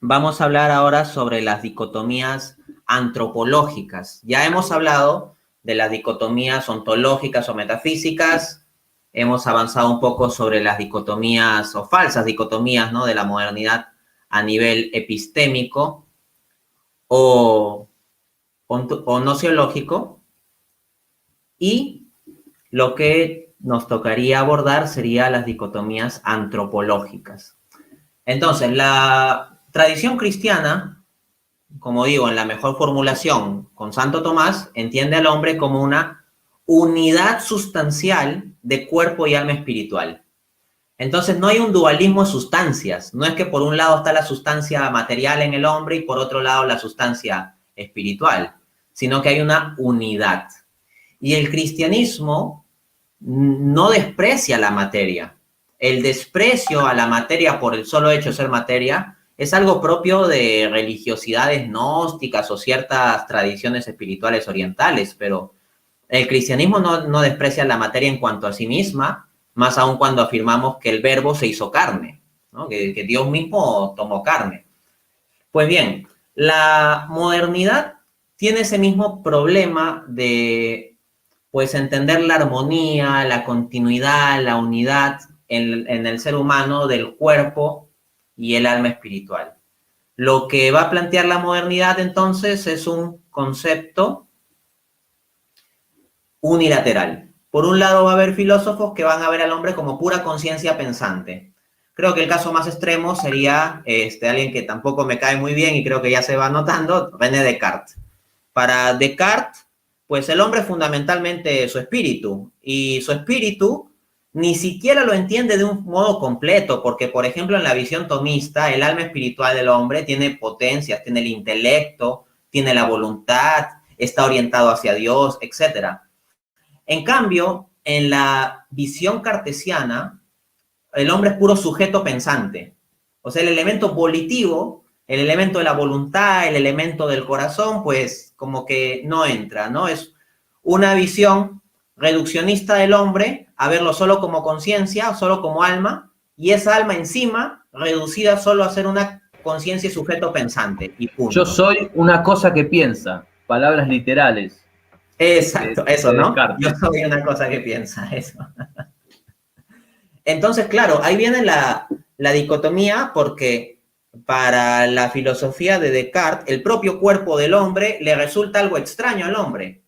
vamos a hablar ahora sobre las dicotomías antropológicas. Ya hemos hablado de las dicotomías ontológicas o metafísicas, hemos avanzado un poco sobre las dicotomías o falsas dicotomías, ¿no?, de la modernidad a nivel epistémico o nociológico, y lo que nos tocaría abordar sería las dicotomías antropológicas. Entonces, la tradición cristiana, como digo, en la mejor formulación con Santo Tomás, entiende al hombre como una unidad sustancial de cuerpo y alma espiritual. Entonces no hay un dualismo de sustancias, no es que por un lado está la sustancia material en el hombre y por otro lado la sustancia espiritual, sino que hay una unidad. Y el cristianismo no desprecia la materia. El desprecio a la materia por el solo hecho de ser materia es algo propio de religiosidades gnósticas o ciertas tradiciones espirituales orientales, pero el cristianismo no desprecia la materia en cuanto a sí misma, más aún cuando afirmamos que el verbo se hizo carne, ¿no?, que Dios mismo tomó carne. Pues bien, la modernidad tiene ese mismo problema de, pues, entender la armonía, la continuidad, la unidad en el ser humano del cuerpo y el alma espiritual. Lo que va a plantear la modernidad entonces es un concepto unilateral. Por un lado va a haber filósofos que van a ver al hombre como pura conciencia pensante. Creo que el caso más extremo sería alguien que tampoco me cae muy bien y creo que ya se va notando, René Descartes. Para Descartes, pues el hombre es fundamentalmente su espíritu, y su espíritu ni siquiera lo entiende de un modo completo, porque, por ejemplo, en la visión tomista, el alma espiritual del hombre tiene potencias, tiene el intelecto, tiene la voluntad, está orientado hacia Dios, etc. En cambio, en la visión cartesiana, el hombre es puro sujeto pensante. O sea, el elemento volitivo, el elemento de la voluntad, el elemento del corazón, pues como que no entra, ¿no? Es una visión reduccionista del hombre a verlo solo como conciencia, solo como alma, y esa alma encima reducida solo a ser una conciencia y sujeto pensante, y Yo punto. soy una cosa que piensa, palabras literales Exacto, eso, de ¿no? Yo Descartes. soy una cosa que piensa, eso. Entonces, claro, ahí viene la dicotomía, porque para la filosofía de Descartes, el propio cuerpo del hombre le resulta algo extraño al hombre.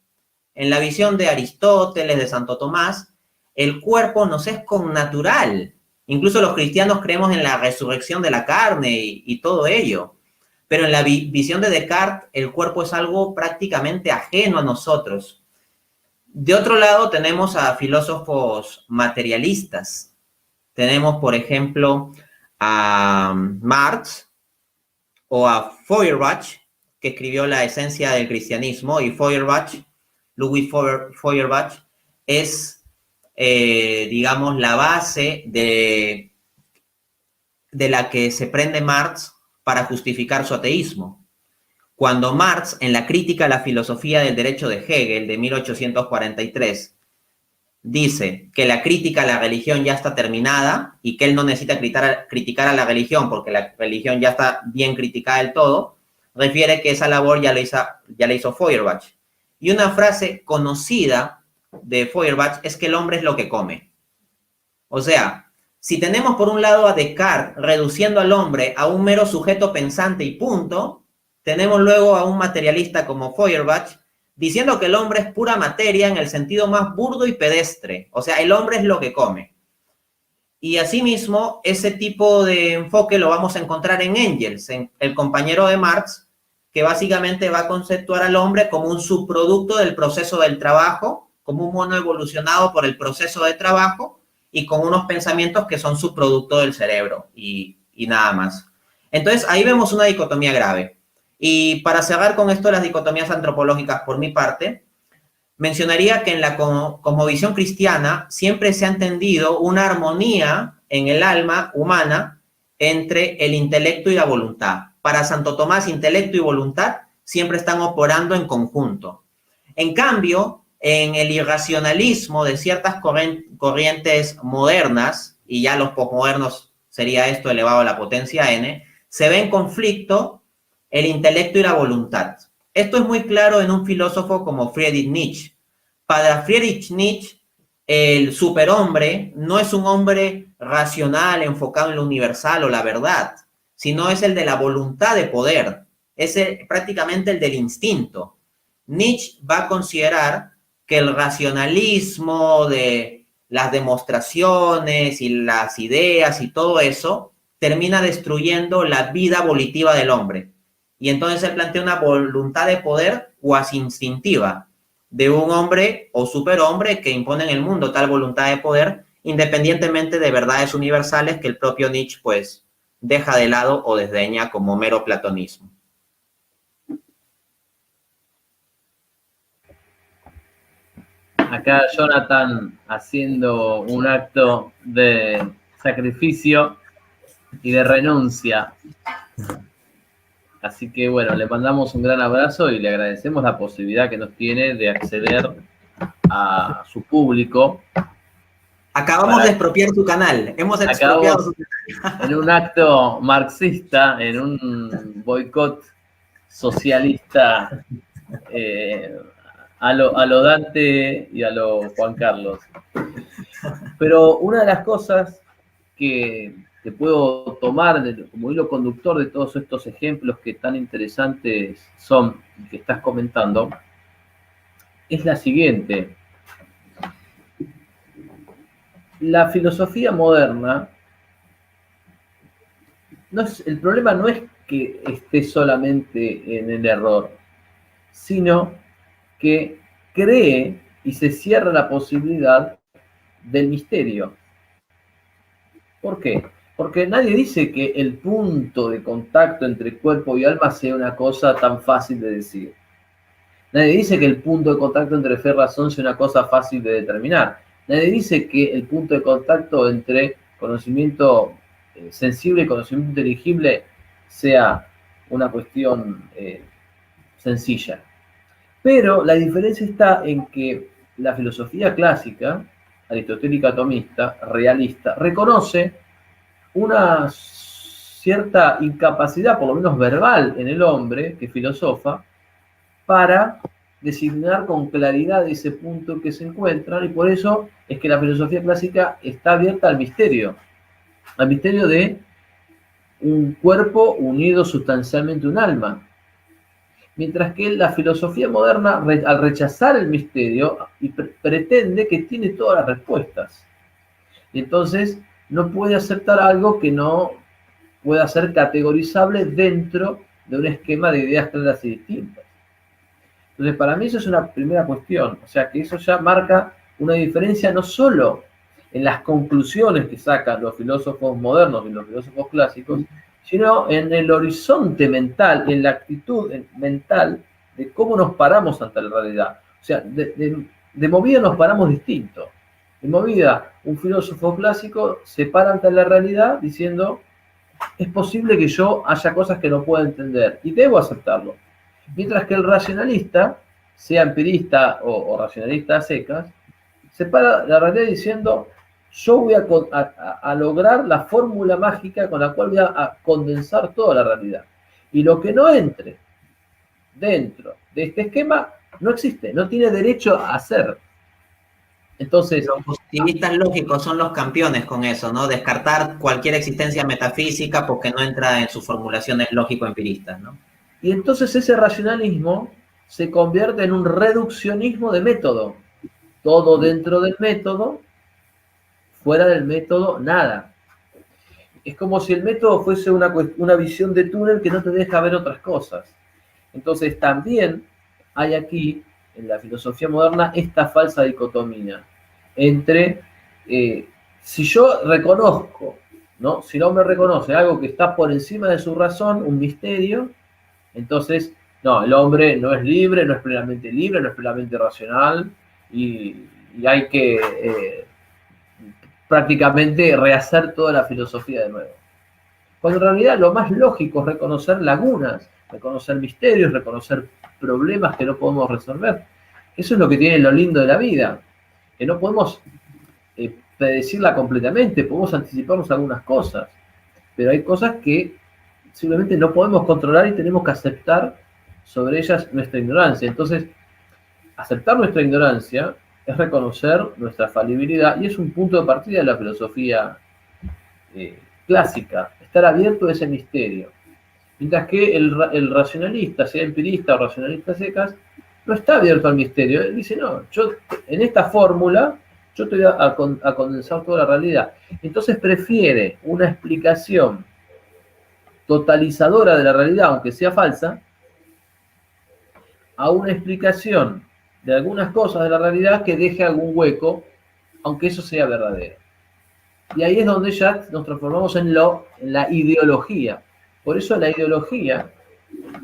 En la visión de Aristóteles, de Santo Tomás, el cuerpo nos es connatural. Incluso los cristianos creemos en la resurrección de la carne y todo ello. Pero en la visión de Descartes, el cuerpo es algo prácticamente ajeno a nosotros. De otro lado, tenemos a filósofos materialistas. Tenemos, por ejemplo, a Marx o a Feuerbach, que escribió La esencia del cristianismo, y Ludwig Feuerbach, es, digamos, la base de la que se prende Marx para justificar su ateísmo. Cuando Marx, en la crítica a la filosofía del derecho de Hegel, de 1843, dice que la crítica a la religión ya está terminada y que él no necesita criticar a la religión porque la religión ya está bien criticada del todo, refiere que esa labor ya la hizo Feuerbach. Y una frase conocida de Feuerbach es que el hombre es lo que come. O sea, si tenemos por un lado a Descartes reduciendo al hombre a un mero sujeto pensante y punto, tenemos luego a un materialista como Feuerbach diciendo que el hombre es pura materia en el sentido más burdo y pedestre. O sea, el hombre es lo que come. Y asimismo, ese tipo de enfoque lo vamos a encontrar en Engels, en el compañero de Marx, que básicamente va a conceptuar al hombre como un subproducto del proceso del trabajo, como un mono evolucionado por el proceso de trabajo y con unos pensamientos que son subproducto del cerebro y nada más. Entonces, ahí vemos una dicotomía grave. Y para cerrar con esto las dicotomías antropológicas por mi parte, mencionaría que en la cosmovisión cristiana siempre se ha entendido una armonía en el alma humana entre el intelecto y la voluntad. Para Santo Tomás, intelecto y voluntad siempre están operando en conjunto. En cambio, en el irracionalismo de ciertas corrientes modernas, y ya los posmodernos sería esto elevado a la potencia n, se ve en conflicto el intelecto y la voluntad. Esto es muy claro en un filósofo como Friedrich Nietzsche. Para Friedrich Nietzsche, el superhombre no es un hombre racional, enfocado en lo universal o la verdad, sino es el de la voluntad de poder, es prácticamente el del instinto. Nietzsche va a considerar que el racionalismo de las demostraciones y las ideas y todo eso termina destruyendo la vida volitiva del hombre. Y entonces él plantea una voluntad de poder cuasi instintiva de un hombre o superhombre que impone en el mundo tal voluntad de poder, independientemente de verdades universales que el propio Nietzsche pues deja de lado o desdeña como mero platonismo. Acá Jonathan haciendo un acto de sacrificio y de renuncia. Así que bueno, le mandamos un gran abrazo y le agradecemos la posibilidad que nos tiene de acceder a su público. Acabamos de expropiar su canal. Hemos expropiado su canal. En un acto marxista, en un boicot socialista a lo Dante y a lo Juan Carlos. Pero una de las cosas que puedo tomar como hilo conductor de todos estos ejemplos que tan interesantes son, que estás comentando, es la siguiente. La filosofía moderna, el problema no es que esté solamente en el error, sino que cree y se cierra la posibilidad del misterio. ¿Por qué? Porque nadie dice que el punto de contacto entre cuerpo y alma sea una cosa tan fácil de decir. Nadie dice que el punto de contacto entre fe y razón sea una cosa fácil de determinar. Nadie dice que el punto de contacto entre conocimiento sensible y conocimiento inteligible sea una cuestión sencilla. Pero la diferencia está en que la filosofía clásica, aristotélica atomista, realista, reconoce una cierta incapacidad, por lo menos verbal, en el hombre que filosofa, para designar con claridad ese punto en que se encuentran, y por eso es que la filosofía clásica está abierta al misterio de un cuerpo unido sustancialmente a un alma. Mientras que la filosofía moderna, al rechazar el misterio, pretende que tiene todas las respuestas. Y entonces no puede aceptar algo que no pueda ser categorizable dentro de un esquema de ideas claras y distintas. Entonces, para mí eso es una primera cuestión. O sea, que eso ya marca una diferencia no solo en las conclusiones que sacan los filósofos modernos y los filósofos clásicos, sino en el horizonte mental, en la actitud mental de cómo nos paramos ante la realidad. O sea, de movida nos paramos distinto. De movida, un filósofo clásico se para ante la realidad diciendo, es posible que yo haya cosas que no pueda entender y debo aceptarlo. Mientras que el racionalista, sea empirista o racionalista a secas, se para la realidad diciendo, yo voy a lograr la fórmula mágica con la cual voy a condensar toda la realidad. Y lo que no entre dentro de este esquema no existe, no tiene derecho a ser. Entonces, los positivistas lógicos son los campeones con eso, ¿no? Descartar cualquier existencia metafísica porque no entra en sus formulaciones lógico-empiristas, ¿no? Y entonces ese racionalismo se convierte en un reduccionismo de método. Todo dentro del método, fuera del método, nada. Es como si el método fuese una visión de túnel que no te deja ver otras cosas. Entonces también hay aquí, en la filosofía moderna, esta falsa dicotomía entre, si yo reconozco, ¿no? Si el hombre reconoce algo que está por encima de su razón, un misterio, entonces, no, el hombre no es libre, no es plenamente libre, no es plenamente racional, y hay que prácticamente rehacer toda la filosofía de nuevo. Cuando en realidad lo más lógico es reconocer lagunas, reconocer misterios, reconocer problemas que no podemos resolver. Eso es lo que tiene lo lindo de la vida, que no podemos predecirla completamente, podemos anticiparnos algunas cosas, pero hay cosas que simplemente no podemos controlar y tenemos que aceptar sobre ellas nuestra ignorancia. Entonces, aceptar nuestra ignorancia es reconocer nuestra falibilidad y es un punto de partida de la filosofía clásica, estar abierto a ese misterio. Mientras que el racionalista, sea empirista o racionalista secas, no está abierto al misterio. Él dice, no, yo en esta fórmula, yo te voy a condensar toda la realidad. Entonces prefiere una explicación totalizadora de la realidad, aunque sea falsa, a una explicación de algunas cosas de la realidad que deje algún hueco, aunque eso sea verdadero. Y ahí es donde ya nos transformamos en la ideología. Por eso la ideología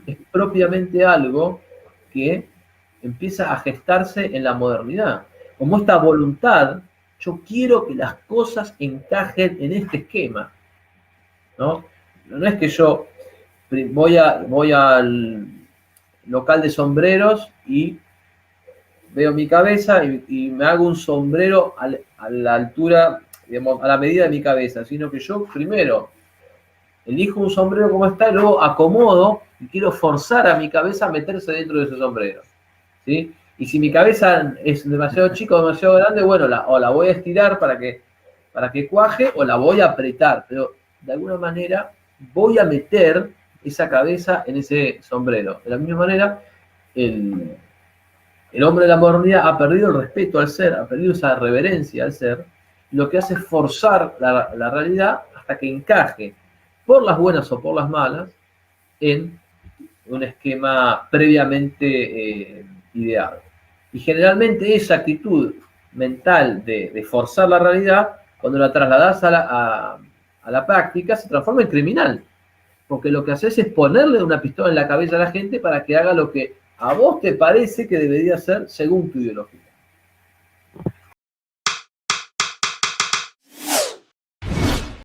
es propiamente algo que empieza a gestarse en la modernidad. Como esta voluntad, yo quiero que las cosas encajen en este esquema, ¿no? No es que yo voy al local de sombreros y veo mi cabeza y me hago un sombrero a la altura, digamos, a la medida de mi cabeza, sino que yo primero elijo un sombrero como está y luego acomodo y quiero forzar a mi cabeza a meterse dentro de ese sombrero, ¿sí? Y si mi cabeza es demasiado chica o demasiado grande, bueno, o la voy a estirar para que cuaje o la voy a apretar, pero de alguna manera voy a meter esa cabeza en ese sombrero. De la misma manera, el hombre de la modernidad ha perdido el respeto al ser, ha perdido esa reverencia al ser, y lo que hace es forzar la realidad hasta que encaje, por las buenas o por las malas, en un esquema previamente ideado. Y generalmente esa actitud mental de forzar la realidad, cuando la trasladas a la práctica, se transforma en criminal. Porque lo que haces es ponerle una pistola en la cabeza a la gente para que haga lo que a vos te parece que debería ser según tu ideología.